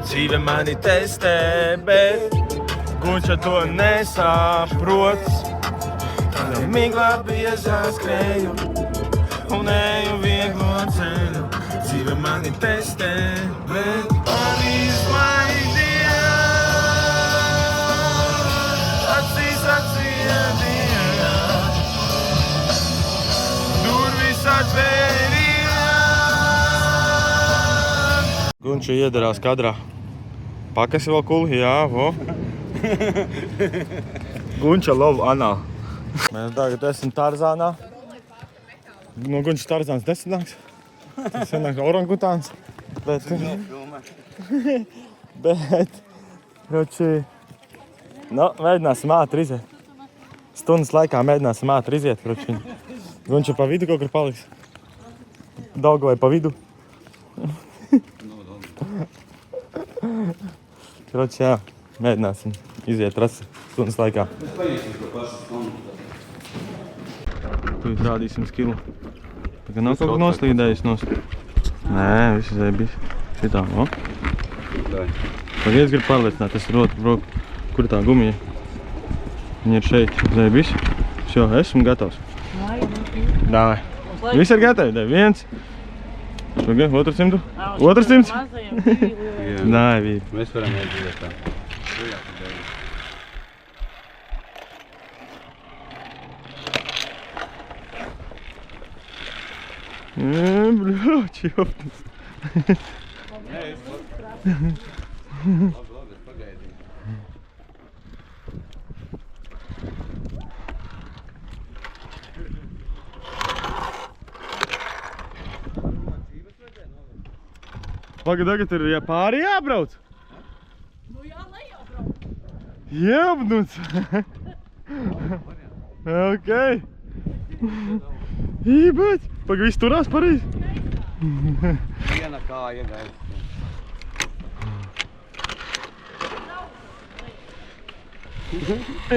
Dzīve mani testē, bet Gunča to nesaprot. Tādā miglā biezā skrēju un eju vieglo ceļu. Dzīve mani testē, bet man izmaidīja. Acīs atsiedīja, durvis atvērīja. Gunča iedarās kadrā. Pakasi vēl kuli, jā, vo. Gunča love anal. Mēs tagad esam Tarzānā. No Gunča Tarzāns nesanāks. Tas sanāks orangutāns. Bet, mēģināsim ātri iziet. Stundas laikā mēģināsim ātri iziet, Gunča pa vidu kaut kur paliks. Daugavai pa vidu. Jā, mēģināsim iziet trasi stundas laikā. Tur rādīsim skilu. Tagad nav kaut kā noslīdējis nost. Nē, viss zēbis. Šitā, no? Tagad es gribu pārliecināt, tas ir roku. Kur tā gumija? Viņa ir šeit, zēbis. Šo, esmu gatavs. Dāvai. Viss ir gatavi, dēļ. 1. Šogad, 200. 200? Nē, vīri. Mēs varam iedzīvēt tā. Bļoči, jopnis. Nē, es labi, pagaidīju. Tagad ir pāri jābrauc. Nu jā, nejābrauc. Jebnuts. Ok. Ībēc. Pagaid, viss turās pareizi. Viena kāja gaisa.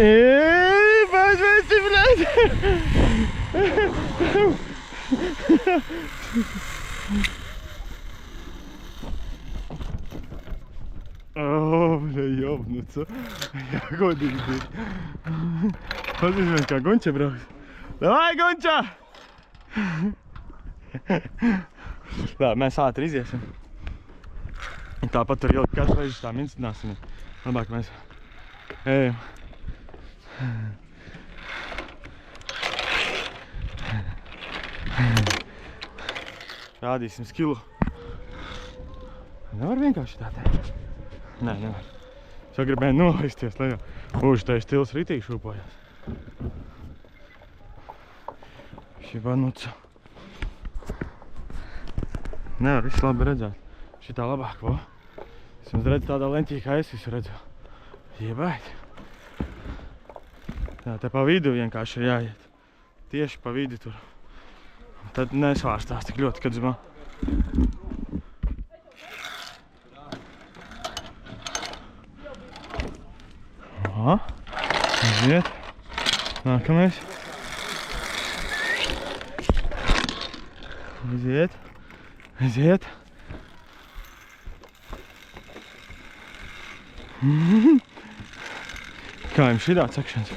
Ībēc, veci, bļaļ. Bļa, jobnuts. Jā, godīgi bija. Pazīsimies, kā Gunča brauks. Davai, Gunča! Tā, mēs ātri iziesim. Tāpat tur ilgi katru reizi tā mincināsim. Labāk mēs ejam. Rādīsim skilu. Nevar vienkārši tā teikt. Nē, nevar. Es jau gribēju nolaisties, lai jau tais stils ritīgi šūpojās. Šibanuca. Nevar viss labi redzēt. Šitā labāk, vo. Es jums redzu tādā leņķī, kā es visu redzu. Jebēt. Jā, te pa vidu vienkārši ir jāiet. Tieši pa vidu tur. Tad nesvārstās tik ļoti, kad zumā. Aha. Iziet. Nākamais. Iziet. Iziet. Kā jums šitā cekšanas?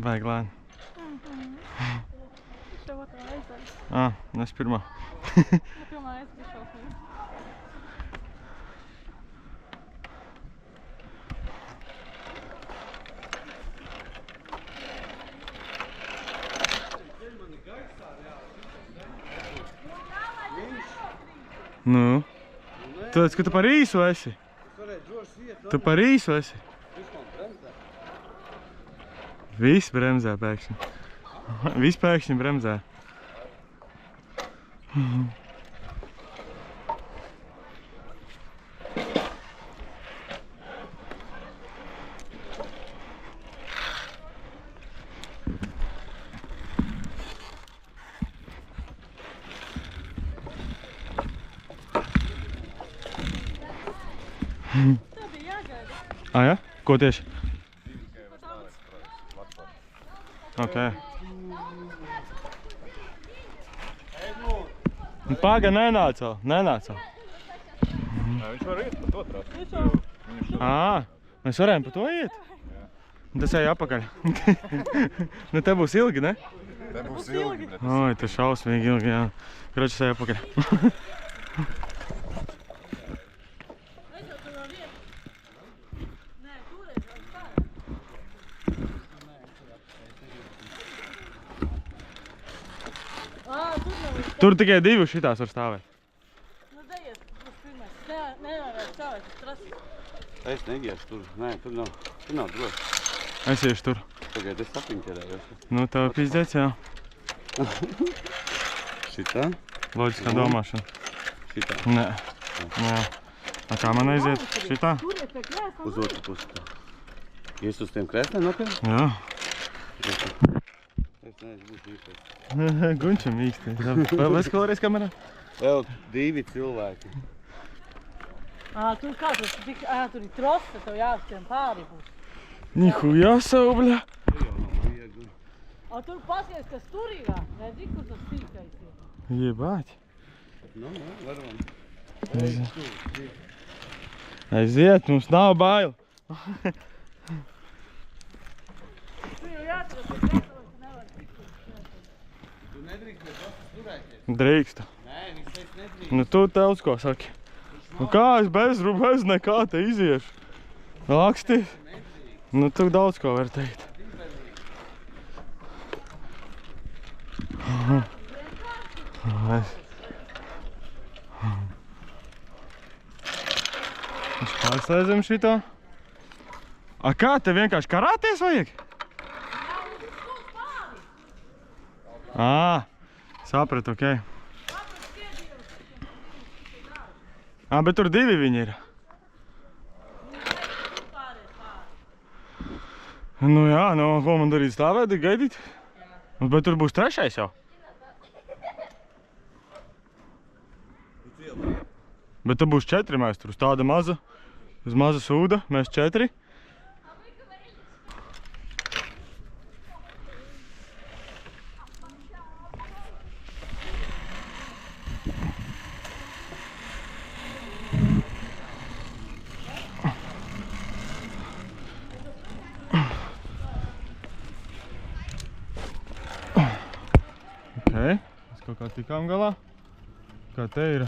Vajag lēni. Es jau otrā aizēju. Es pirmā. Pilnā aizēju šausmīgi. Nu? Tāpēc, ka tu par īsu esi. Tu par īsu esi. Viss bremzē pēkšņi. Viss pēkšņi bremzē. Tā bija jāgaida. Ah, ja? Ko tieši? Ok. Nu, Paga, nenāc vēl, nenāc vēl. Viņš var iet pa to trasu. Viņš jau Ā, mēs varējām pa to iet? Un tas ej apakaļ. Nu, te būs ilgi, ne? Te būs ilgi, bet Oi, tas šausmīgi ilgi, jā. Kroči, ej apakaļ. aizjau tur vēl vienu. Nē, turēs vēl stāv. Tur nav viss. Tur tikai divi šitās var stāvēt. Nu, dejies, būs pirmais. Nevar stāvēt, tas trasis. Es neiešu tur. Nē, tur nav droši. Es iešu tur. Pagaid, es sapiņķerējos. Nu, tev pizdēts, jā. Šitā? Loģiskā domāšana. Šitā. Nē. Nē. A kā man aiziet? Šitā? Tur ir pie krēsla. Uz otru pusi tā. Ies uz tiem krēsliem nopietni? Jā. Es neesmu būs īstais. Gunčam īsti. Vēl vēlreiz kamerā? Vēl 2 cilvēki. Tur kā tur tik, tur ir trosa, tev jāskrien pāri būs. Nihuja savu, bļa. Tur pasies, kas tur ir, redzi, kur tas tīkais ir. Jebāt. Nu, varam. Aiziet, mums nav bail. Tu jau jāatrast, ka krēsla nevar tikt. Tu nedrīkst bez ostas turēties. Drīkstu. Nē, viņš teica nedrīkst. Nu, tu daudz ko saki. Nu, kā es bez nekā te iziešu? Laksti. Nu, tu daudz ko var teikt. Mēs pārslēdzam šito. A kā, te vienkārši karāties vajag? Ā, sapratu, okei. Bet tur 2 viņi ir. Nu jā, nu, ko man darīt, stāvēt, gaidīt? Bet tur būs 3. jau. Bet tur būs 4 mēs tur, uz tāda maza, uz maza sūda, mēs 4. Ok, mēs kaut kā tikām galā. Kā te ir?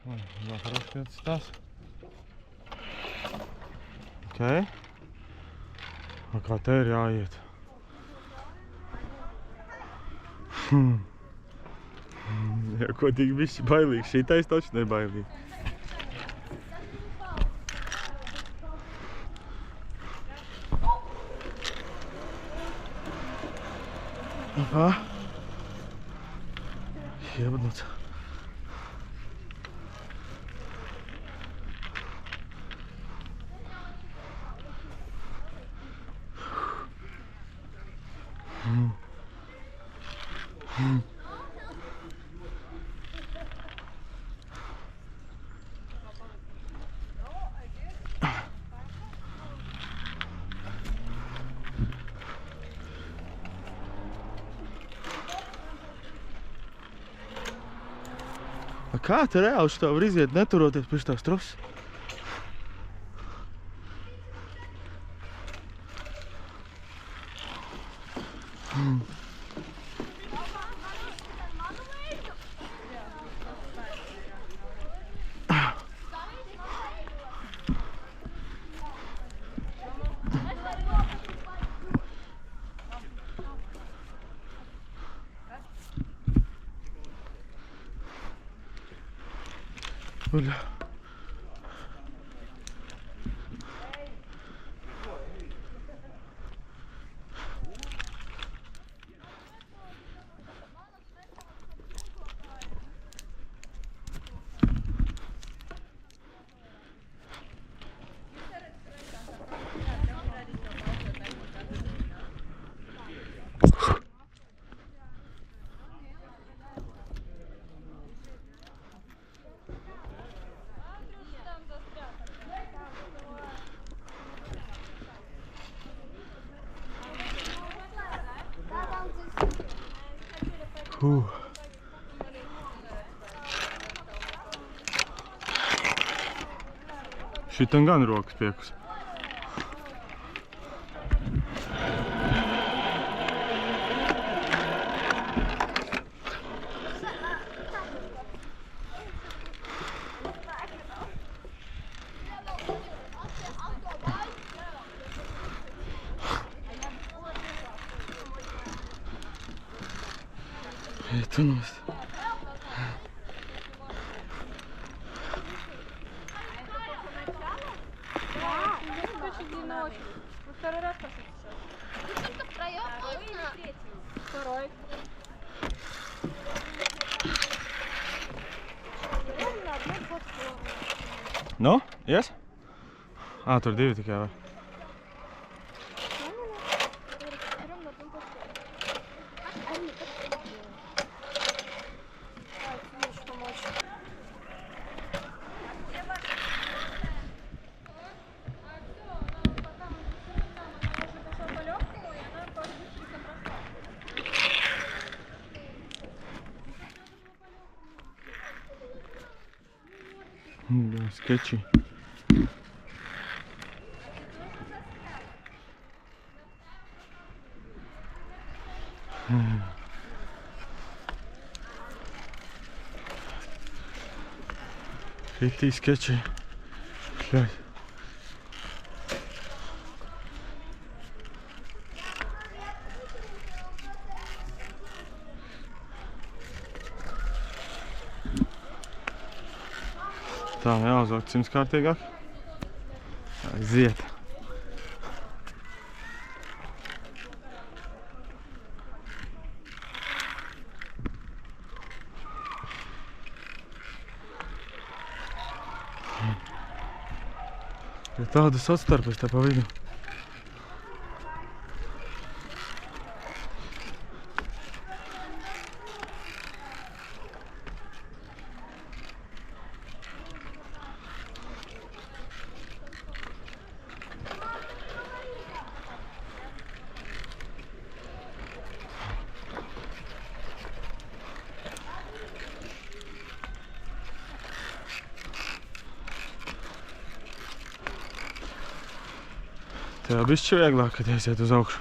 Ой, да, хороший этот Стас. Ok. Kā te ir jāiet? Jā, ko tik bišķi bailīgi. Šitais taču nebailīgi. Aha. Jebnuts. Kā te reāli šitā var iziet, neturoties pēc tās trosas? Bļa. Šitam gan rokas piekus. Это nost. Второй раз пошел сейчас. Это втроем или третий? Второй. No? Yes? Tur divi tikai var. Да, скачи. Ты скачи. Блядь. Tā, jāuzvelk cimds kārtīgāk. Aiziet. Ir tādas atstarpes tā pa vidu. Tev bišķi vieglāk, kad aiziet uz augšu.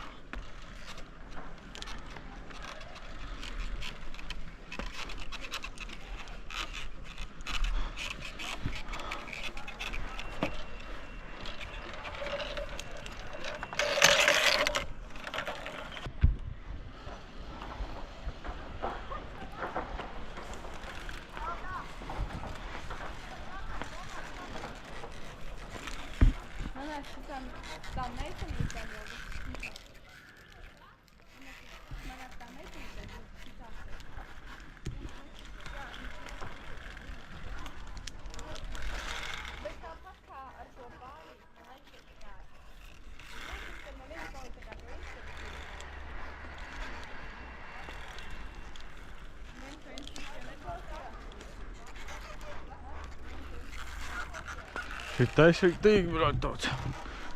Там на этом не занял. Там на этом не занял. Šitais ir tik, brāt, tāds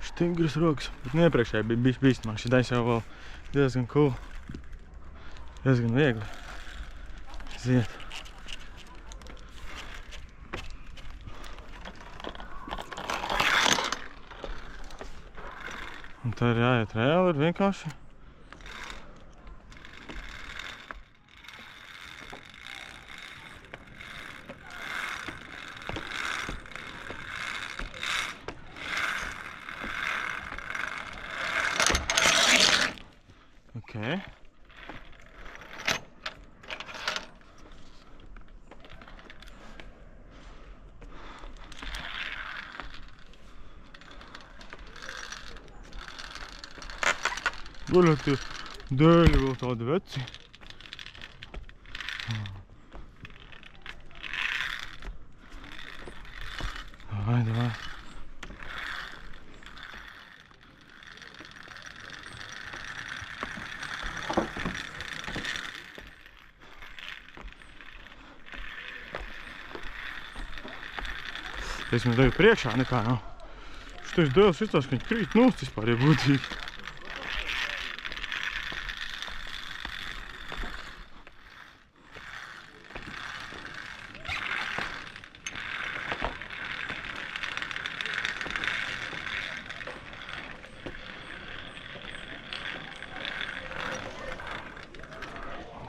stingras rokas. Bet nepriekšēji bija bišķi bīstamāk. Šitais jau vēl diezgan cool. Diezgan viegli. Ziet. Un tā ir jāiet reāli, ir vienkārši. Okay. Guļat tie dēļi vēl tādi veci. Davai, davai. Es mums tevi priekšā nekā nav. Šitais dēls izstās, ka viņš krīt nost vispār, ja būtīgi.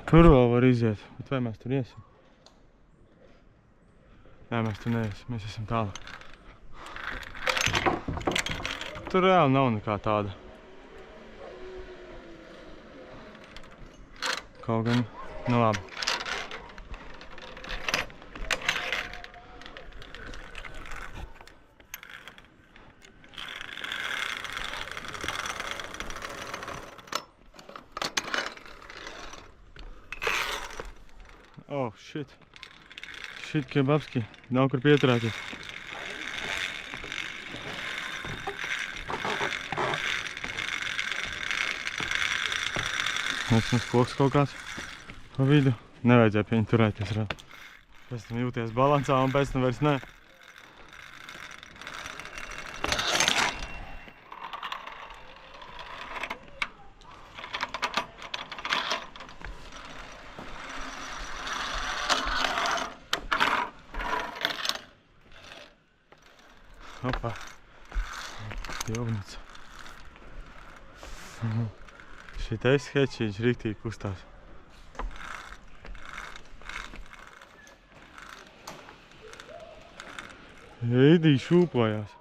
Tur vēl var iziet, bet vai mēs tur iesim? Nē, mēs tur neiesim, mēs esam tālāk. Tur reāli nav nekā tāda. Kaut gan, nu labi. Oh, shit. Shit, kebabski. Nav kur pieturēties. Esmu koks kaut kāds pa vidu. Nevajadzēja pie viņa turēties. Pēc tam jūties balansā un pēc tam vairs ne. Opa. Jovnica. Šitais skečīņš riktīgi kustās. Eidī šūpojās.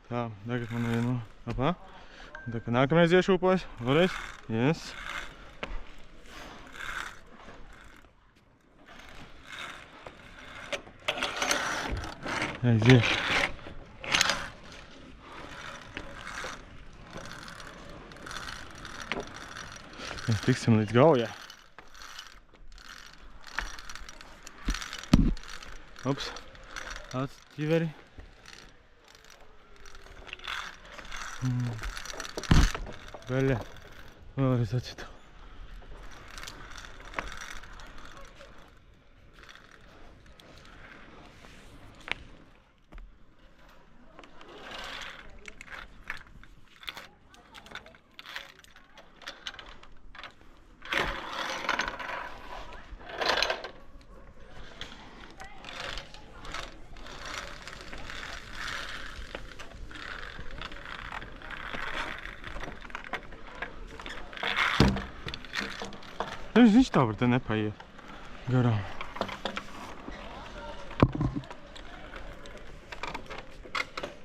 Tā, tagad man vienu. Apā. Un tā, ka nākamreiz iešūpojas. Vēlreiz. Yes. Aiziet. Mēs tiksim līdz gaujai. Ups, tāds ķiveri. Beļa, vēlreiz atcitu. Viņš tā var te nepaiet garām.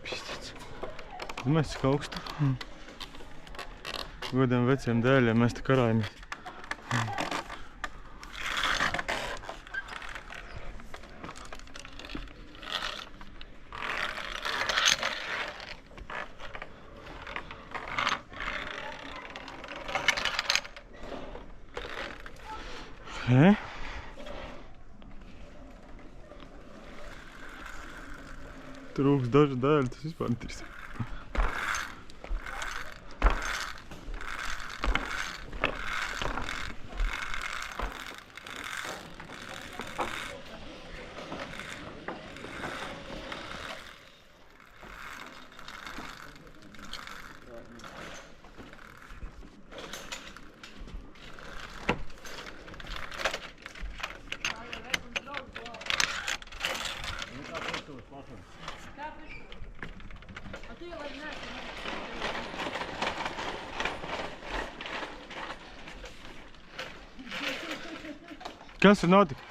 Pistīts. Mēs cik augstu. Godiem veciem dēļiem mēs te karājamies. Trūks dažu dēļu, tas vispār interesē. Kas ir notika?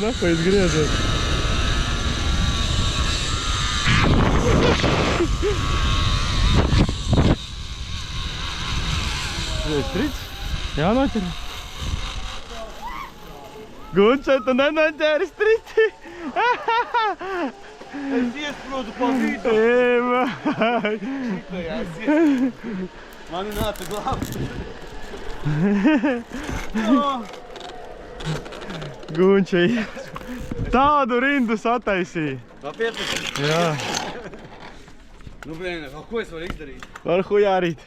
tu nako izgriezies. Striķis? Jānoķer. Gunčai, tu nenoķēri striķi. Es iesprodu pa vidu. Ej, Mani nāca glābt. Gunčai. Tādu rindu sataisīja. Tā 15. Jā. Nu, blēn, ko es varu izdarīt? Var hujārīt.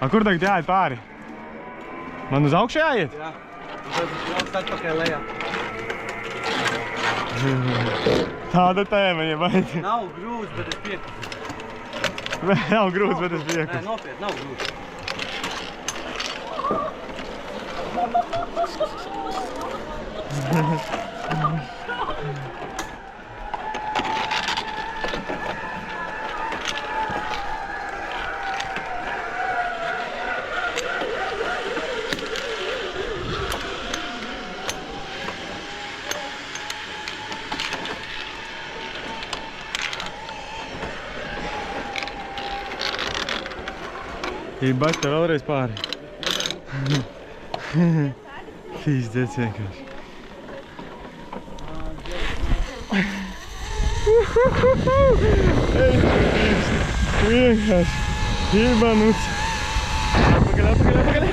A, kur tagad jāiet pāri? Man uz augšu jāiet? Jā. Un tad es braucu atpakaļ lejā. Tāda tēma, ja baigi. Nav grūts, bet es piekrītu. Nav grūts, bet es Nē, piekrītu. nopietni, nav grūts. Ir baļķa vēlreiz pāri. Pīzdēts vienkārši. Vienkārši. Iebanuts. Apakaļ, apakaļ, apakaļ.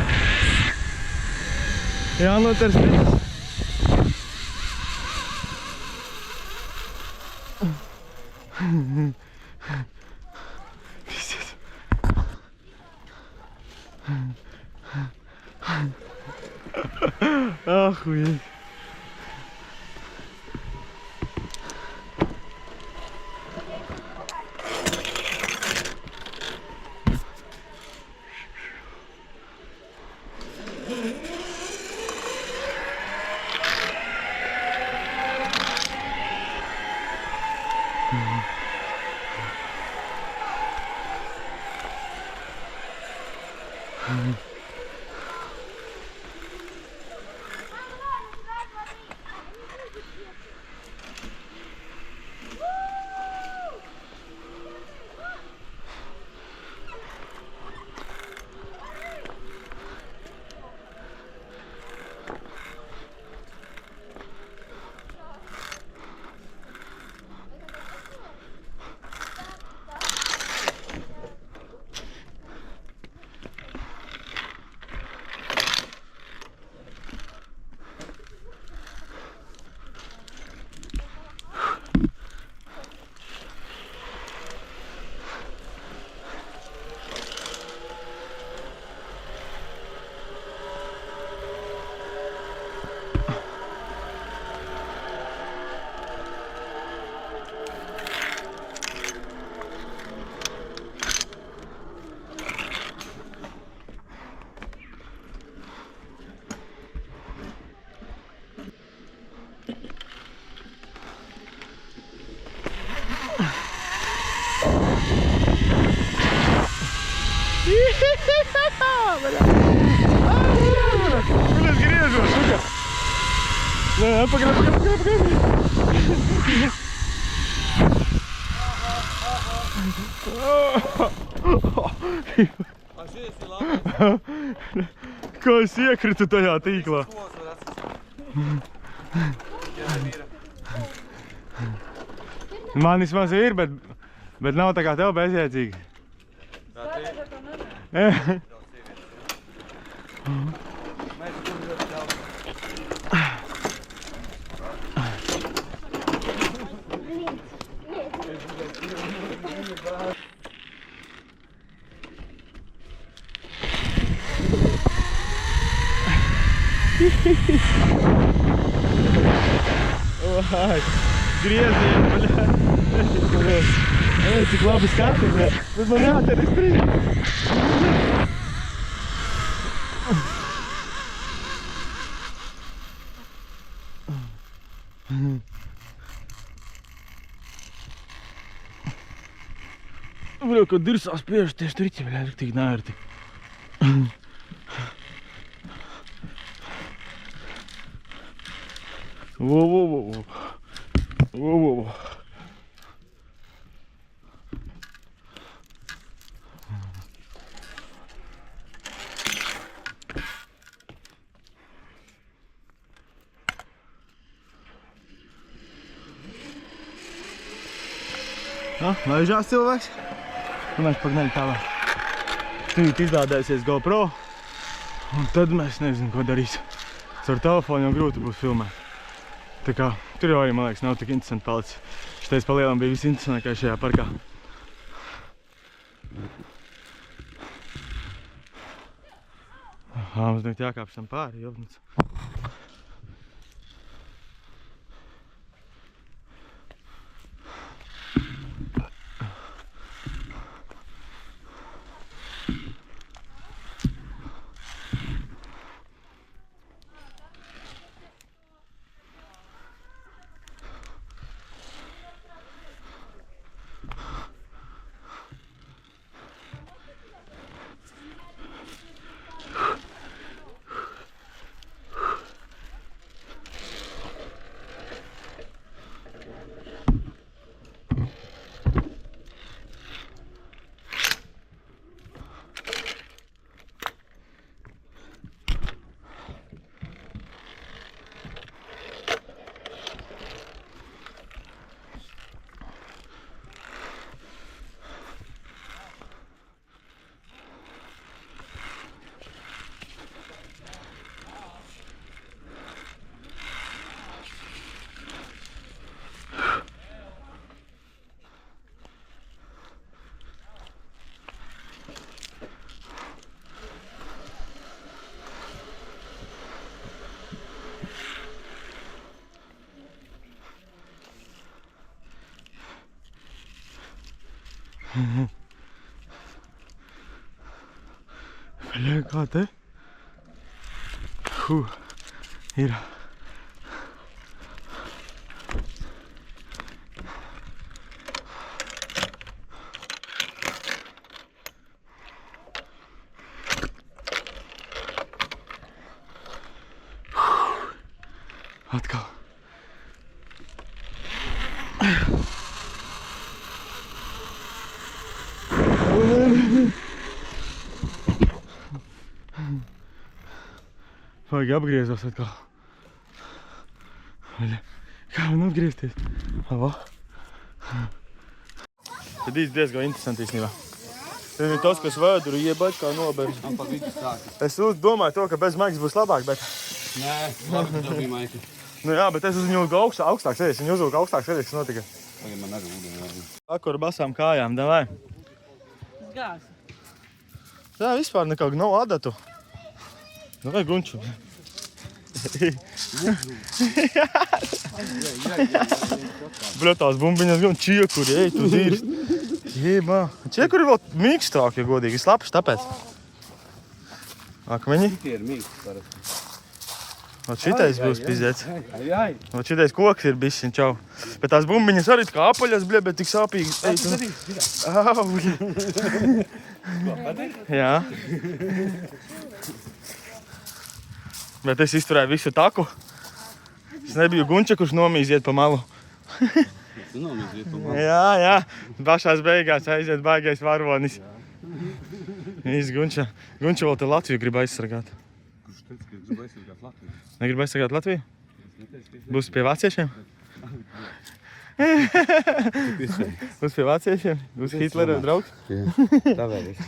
Jānoter striķis. Pīzdēts. Ахуеть. Блин, грежу, сука. Да, погреб, погреб, погреб, погреб. Kā es iekritu tajā tīklā. Man vismaz ir, bet nav tā kā tev bezjēdzīgi. Vai, griezieni, bļā. Ej, cik labi skati, bļā. Bet man jācer iztrīt. Bļā, kad dirsās pieši tie striķi, bļā, tik nērti. Wow. Nu, laižās cilvēks. Un mēs pagnaļ tālāk. Tūlīt izlādēsies GoPro. Un tad mēs nezinu, ko darīs. Ar telefonu jau grūti būs filmēt. Tā kā tur jau arī, man liekas, nav tik interesanti palicis. Šitais pa lielam bija visinteresantākais šajā parkā. Mums tagad jākāpš tam pāri, jobnīca. Vaļai, kā te? Ir. Atkal. Vajag apgriezos atkal. Kā man atgriezties? Ava. Tad īsti diezgan interesanti īstenībā. Tad ir tas, kas vēduru iebaļ kā nobeļ. Man pa vidu sākas. Es domāju to, ka bez maigas būs labāk, bet... Nē, varbūt tā bija maika. Nu jā, bet es uz viņu augstāk sēdēs. Viņu uzlūk augstāk sēdēs, kas notika. Tagad man arī ūdeni. Ak, ar basām kājām, davai. Gāzi. Jā, vispār nekāk nav adatu. Davai gunču. Bļa, tās bumbiņas gan čiekuri, ej, tu zīrst. Jebā. Čiekuri vēl mīkstāki, ja godīgi, slapši, tāpēc. Akmeņi. Tie ir mīksti parasti. Ot šitais būs pizdēts. Ai. Ot šitais koks ir bišķiņ, čau. Bet tās bumbiņas arī kā apaļas, bļa, bet tik sāpīgi. Ej, tu... Au. Jā. Bet es izturēju visu taku. Es nebiju gunča, kurš nomīziet pa malu. Tu nomīziet pa malu. Jā. Pašās beigās aiziet baigais varonis. Viss gunča. Gunča vēl te Latviju grib aizsargāt. Kurš teica, ka grib aizsargāt Latviju? Negrib aizsargāt Latviju? Būs pie vāciešiem? Būs pie vāciešiem? Būs Hitlera draugs? Tā vēl ir.